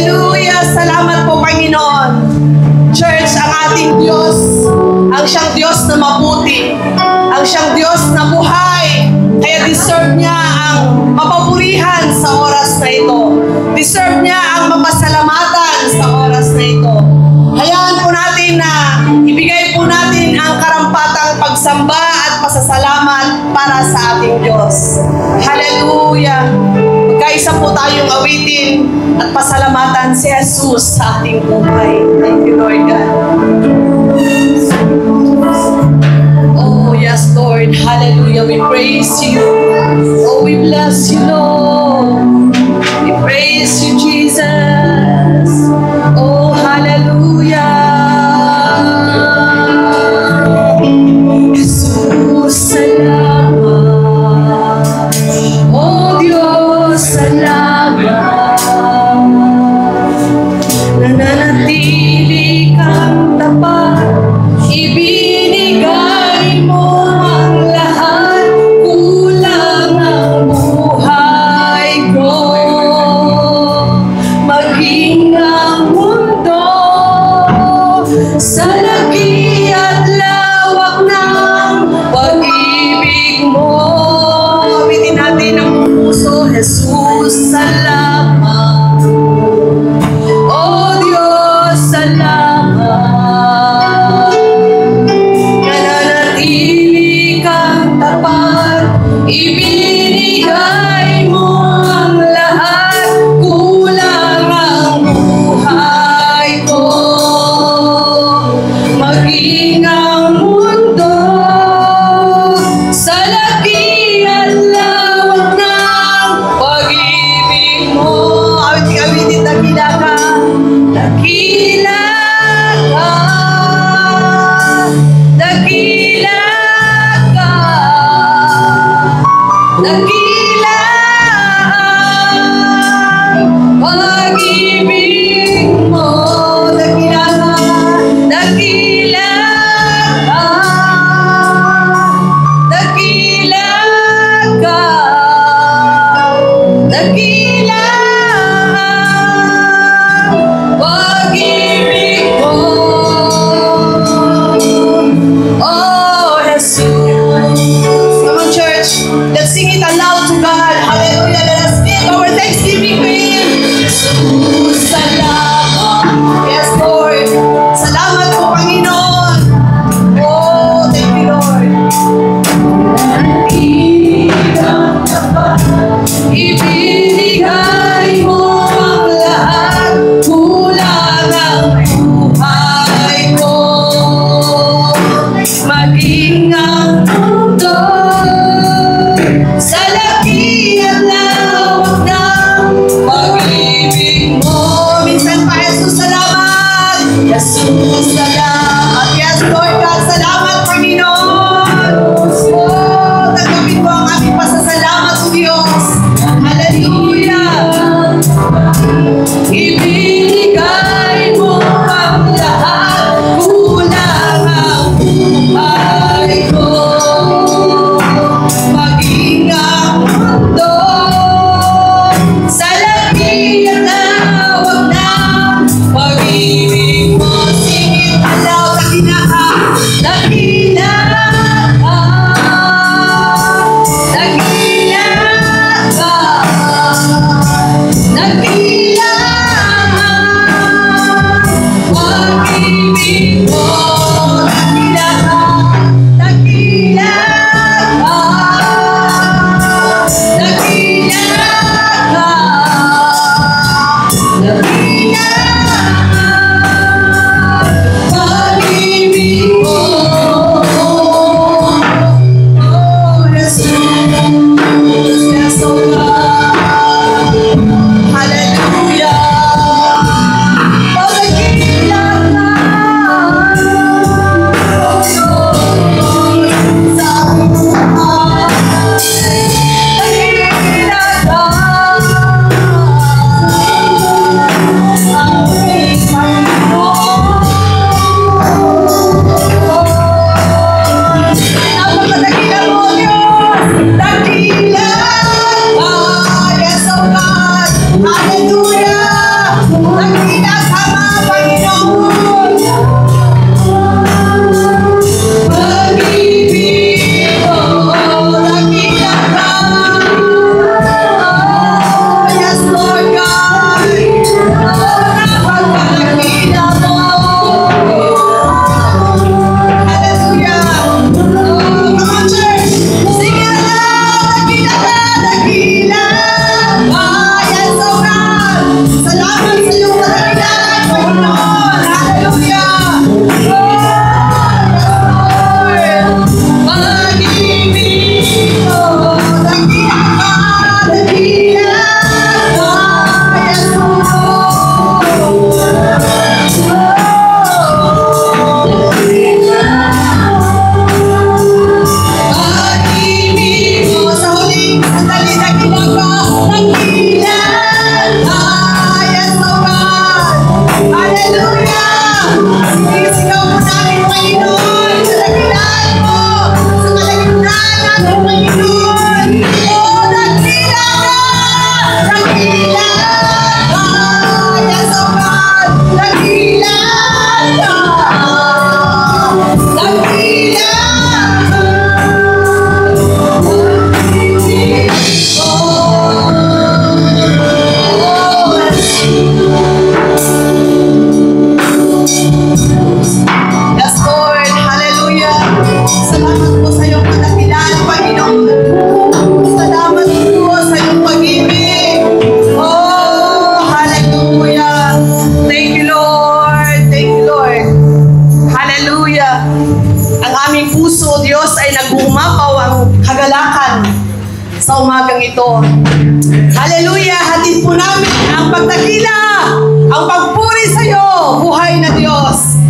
Hallelujah! Salamat po, Panginoon. Church, ang ating Diyos, ang siyang Diyos na mabuti, ang siyang Diyos na buhay. Kaya deserve niya ang mapapurihan sa oras na ito. Deserve niya ang mapasalamatan sa oras na ito. Hayaan po natin na ibigay po natin ang karampatang pagsamba at pasasalamat para sa ating Diyos. Hallelujah! Magkaisa po tayong awitin at pasalamatan si Jesus sa ating buhay. Thank you, Lord God. Oh, yes, Lord. Hallelujah. We praise you. Oh, we bless you, Lord. We praise you, Jesus. Oh, hallelujah. Jesus, salamat. Oh, Diyos, salamat. Nananatili kang tapat. Ibinigay mo ang lahat. Kulang ang buhay ko. Maging ang mundo sa laki at lawak ng pag-ibig mo. Awitin natin ang puso. Jesus, salamat. Oh Diyos, salamat. Nananatili kang tapat. Ibinigay mo ang lahat. Kulang ang buhay ko. Maging ang mundo sa laki at lawak ng pag-ibig mo. Awitin, dakila ka. Dakila ka. Dakila ka. Dakila ang pag-ibig mo. Dakila ka. Dakila ka. Dakila ka. Dakila ang pag-ibig mo. Oh, Jesus. Come on, church. Let's sing it aloud to God. Hallelujah. Let us give our thanksgiving to Him. Jesus, salamat. Yes, Lord. Salamat po, Panginoon. Oh, thank you, Lord. Ibinigay mo ang lahat. Kulang ang buhay ko. Maging ang mundo sa laki at lawak ng pag-ibig mo. Minsan pa, Jesus, salamat. Jesus, salamat. Yes, Lord God, salamat, Panginoon. Oh, tanggapin mo ang aming pasasalamat, O Diyos. Hallelujah. Ibinigay mo ang lahat. Kulang ang buhay ko. umapaw ang kagalakan sa umagang ito. Hallelujah! Hatid po namin ang pagdakila, ang pagpuri sa iyo, buhay na Diyos.